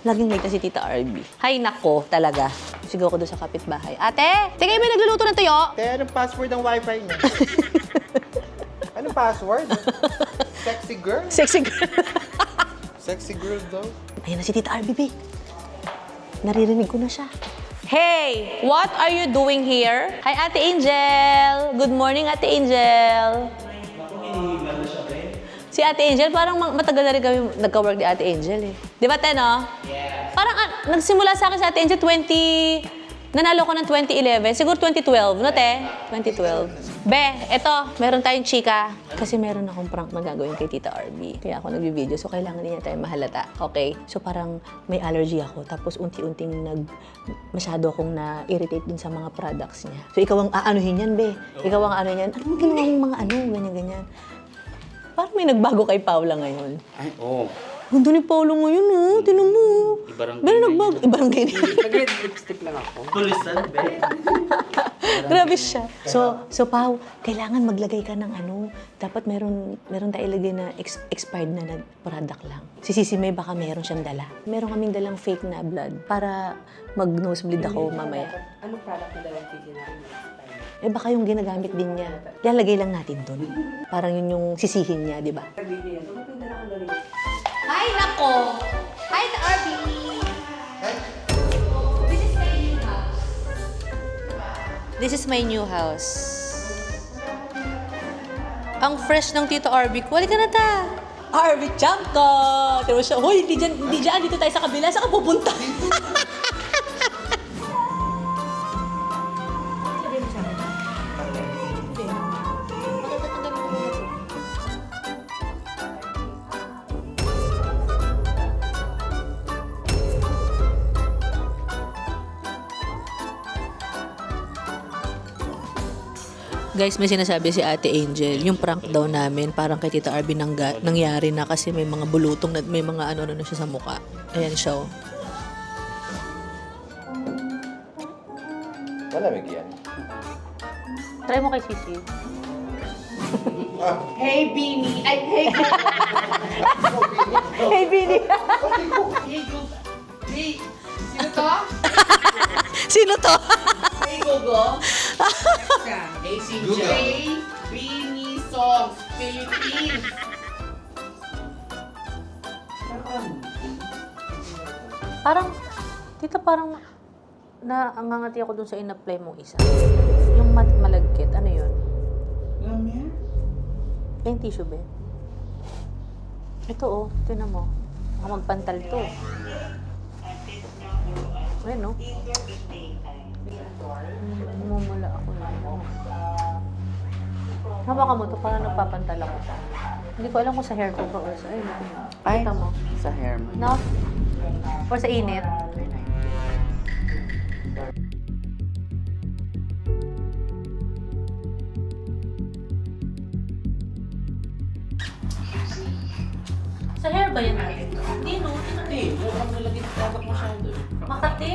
Laging late na si Tita RB. Hay nako, talaga. Sigaw ko doon sa kapitbahay. Ate, tingay may nagluluto ng tuyo. Te, anong password ng wifi niya? Anong password? Sexy girl? Sexy girl. Sexy girl daw. Ayan na si Tita RB, babe. Naririnig ko na siya. Hey, what are you doing here? Hi, Ate Angel. Good morning, Ate Angel. Si Ate Angel, parang matagal na rin kami nagka-work ni Ate Angel eh. Di ba, Te, no? Yes. Parang nagsimula sa akin si Ate Angel nanalo ko ng 2011. Siguro 2012, no, Te? 2012. Be, eto, meron tayong chika. Kasi meron akong prank na gagawin kay Tita RB. Kaya ako nag-video, so kailangan niya tayo mahalata. Okay? So parang may allergy ako. Tapos unti-unting masyado akong na-irritate din sa mga products niya. So ikaw ang aanuhin yan, Be. Ikaw ang ano yan. Anong ginawa yung mga ganyan-ganyan. Parang may nagbago kay Paula ngayon. Ay, oo. Ganda ni Paula ngayon, oh. Tinan mo. Ibarangay Pero na nagbago. Ibarangay na. Nag-red lipstick lang ako. Tulisan, be. Grabe siya. So Pao, kailangan maglagay ka ng dapat meron tayo ilagay na expired na product lang. Si Sisi May baka meron siyang dala. Meron kaming dalang fake na blood para mag-nosebleed ako mamaya. Anong product na dalang Sisi na Eh baka yung ginagamit din niya. Lalagay lang natin doon. Parang yun yung sisihin niya, di ba? Hi, nako! Hi, RB! This is my new house. Ang fresh ng Tito RB ko. Halika na ta! RB Chanko! Tiro siya, hoy, hindi dyan, dito tayo sa kabila. Saan ka pupunta? Guys, may sinasabi si Ate Angel, yung prank daw namin, parang kay Tita RB nangyari na kasi may mga bulutong na may mga ano na siya sa mukha. Ayan siya. Malamig yan. Try mo kay Sisi. Hey, Beanie! Ay, hey, Hey, Bini! Hey, Hey, sino to? Sino to? Hey, Gogo. Hey, CJ. Hey, Beanie Songs, Philippines. Parang naangangati ako dun sa in-apply mong isa. Yung malagkit, ano yun? Lamia? Yung tissue, be. Ito, oh. Tinan mo. Baka magpantal to. Ayun, no? Mumula ako lang. Hawakan mo to, parang nagpapantal ako. Hindi ko alam kung sa hair ko ba or sa... Ay, kita mo. Sa hair mo. No? Or sa init. Sa hair ba yan natin? Hindi, no? Hindi, mukhang nalagay sa tabak masyado. Makati?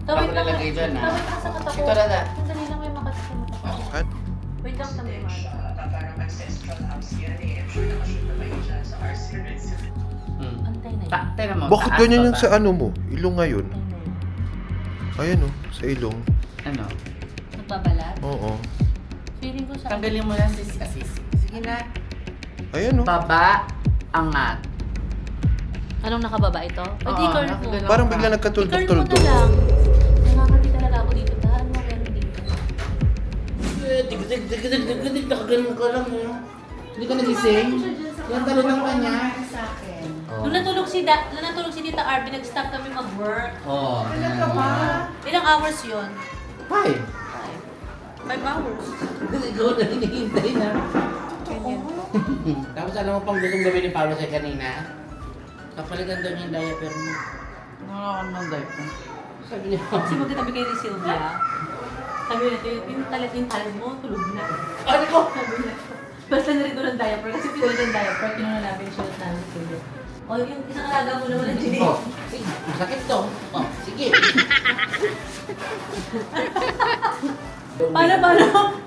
Tawid lang. nalagay dyan, ha? Tawid lang sa mata ko. Ito na na. Sandali lang may makati sa mata ko. Wait lang kami, ma. Antay na yun. Tira mo. Bakit taas ganyan ba yung ba? sa ano mo? Ilong ngayon? Antay na yun. Ayan o, sa ilong. Ano? Nagbabalat? Oo. Feeling ko sa... Tanggalin mo lang sis. Sige na. Ayan o. Baba, angat. Anong nakababa ito? Pwede Oo, curve mo. nakagalaw. Parang bigla I-curve mo na nagkatuldok-tuldok. lang. Nakakati talaga ako dito. Tahan mo meron dito. Dig-dig-dig-dig-dig-dig. Nakaganon ka lang, eh. Hindi ka nagising? Yan talo ng kanya. Nung natulog si Tita RB, nag-stop kami mag-work. Oo. Ano Ilang hours yun? 5. 5 hours. Ikaw na hinihintay na. Tapos alam mo pang gustong gawin ni Paolo sa kanina? Kapalitan daw niya yung diaper mo. Nakakaroon ng diaper. Sabi niya. Kasi magkatabi kayo ni Sylvia. Sabi natin, yung talat mo, tulog na. Ano ko? Sabi na. Basta na rin doon ng diaper. Kasi pinulit ng diaper, kinuha namin siya at namin Sylvia. O, yung isang alaga mo naman ang Jenny. Oh, sige. Masakit to. Oh, sige.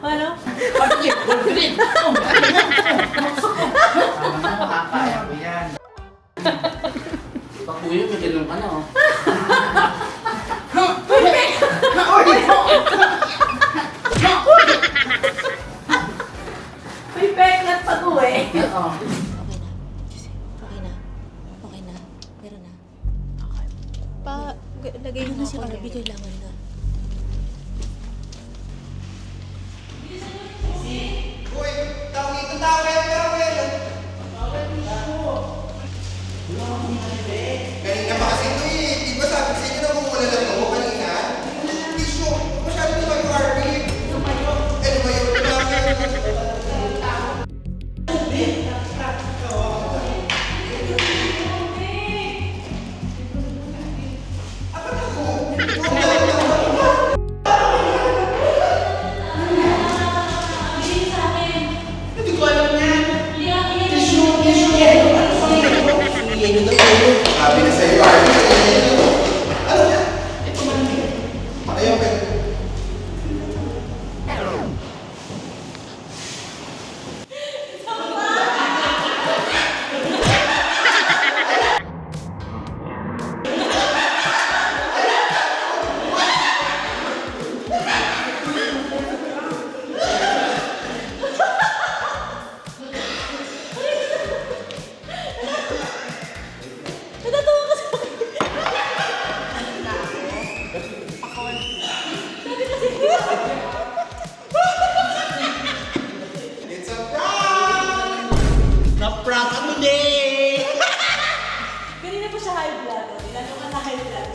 Paano? Sige, good green. Oh, makakaya ko yan. Pakuya, may ganun ka na, oh. May peklat pa ko eh. Oo. Okay na. Okay na. Meron na. Lagay mo na si RB, kailangan na. Uy, tawag ito, tawel. Kanina pa kasi ito eh. Di ba sabi sa inyo na bumula lang ako kanina? Tissue. Masyado na kayo, RB. Lumayo. Hindi ko alam yan. Tissue. Sabi na sa'yo, RB. Ano yan? Ito man. Ayaw ka. Natatawa ka sa It's a prank! Na-prank ako din! Kanina pa siya high blood. Nilalo ka na high blood.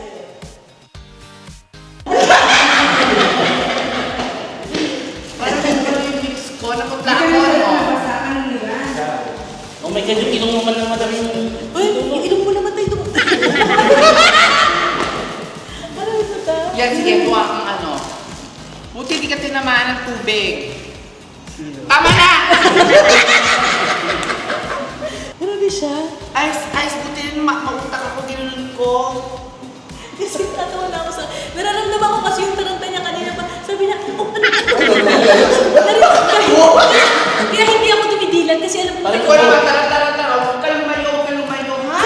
Parang ganun yung mix ko. Naputla ako, ano? Oh my God, yung inuman ng madaling... Uy, inom mo naman tayo. Ano ito ta? Yan, sige, kuha kang ano. Buti di ka tinamaan ng tubig. Tama na! Grabe siya. Ice, buti yun, mautak ako, ginunan ko. Kasi tatawa na ako sa... Nararamdaman ko kasi yung taranta niya kanina pa. Sabi na, oh, ano? Kaya hindi ako tumidilan kasi alam mo. Ikaw naman, tara. Huwag ka lumayo, ha?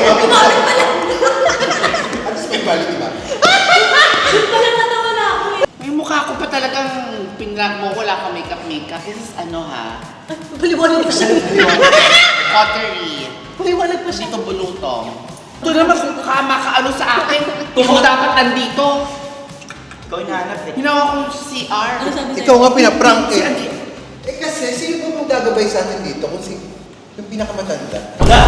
Kumamit pala. At least may balik, di ba? Doon pala natawa na ako eh. May mukha ko pa talagang pinrag mo, wala ka makeup. This is ano, ha? Paliwanag pa siya. Pottery. Paliwanag pa siya. Dito bulutong. Ito naman kung makaano sa akin. Kung ako dapat nandito. Ikaw yung hanap eh. Hinawa ko yung CR. Ano sabi sa'yo? Ikaw nga pinaprank Si eh. Andi. Eh kasi, sino ba mong gagabay sa atin dito kung si... yung pinakamatanda? Wala!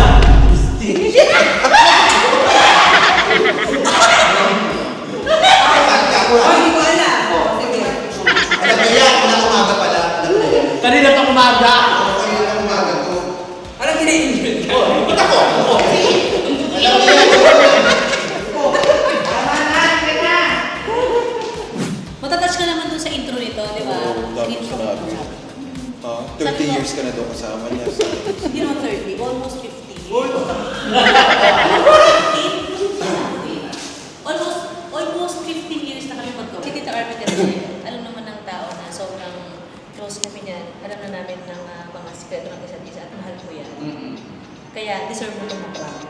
Matanda ko. Hindi ko alam. Alam mo yan, unang umaga pala. Alam mo yan. Kanina pa umaga. Ako yung unang umaga ko. Parang gina-enjoy ko. Kita ko. Alam mo yan. Matatouch ka naman dun sa intro nito, di ba? Dami ko sinabi. 30 years ka na doon kasama niya. Hindi naman 30, almost 50. Almost 15 years na kami magkawin. Si Tita Arby kasi, alam naman ng tao na sobrang close kami niyan. Alam na namin ng mga sikreto ng isa't isa at mahal ko yan. Kaya deserve mo itong mag-prank.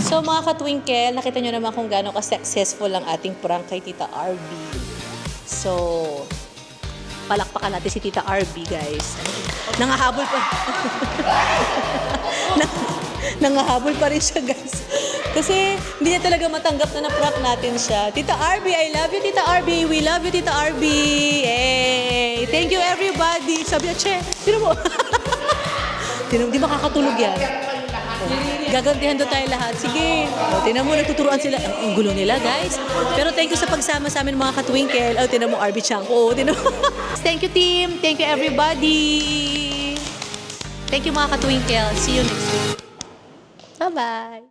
So mga ka-twinkle, nakita nyo naman kung gaano ka-successful ang ating prank kay Tita Arby. So, palakpakan natin si Tita Arby, guys. Nangahabol pa. Nangahabol pa rin siya, guys. Kasi hindi niya talaga matanggap na na-prank natin siya. Tita Arby, I love you, Tita Arby. We love you, Tita Arby. Hey, thank you, everybody. Sabi niya, che, sino mo? Di makakatulog yan. Gagantihan daw tayo lahat. Sige. O, tinan mo, nagtuturuan sila. Ang gulo nila, guys. Pero thank you sa pagsama sa amin, mga ka-twinkle. O, tinan mo, Arby Chanko. O, tinan mo. Thank you, team. Thank you, everybody. Thank you, mga ka-twinkle. See you next week. Bye-bye.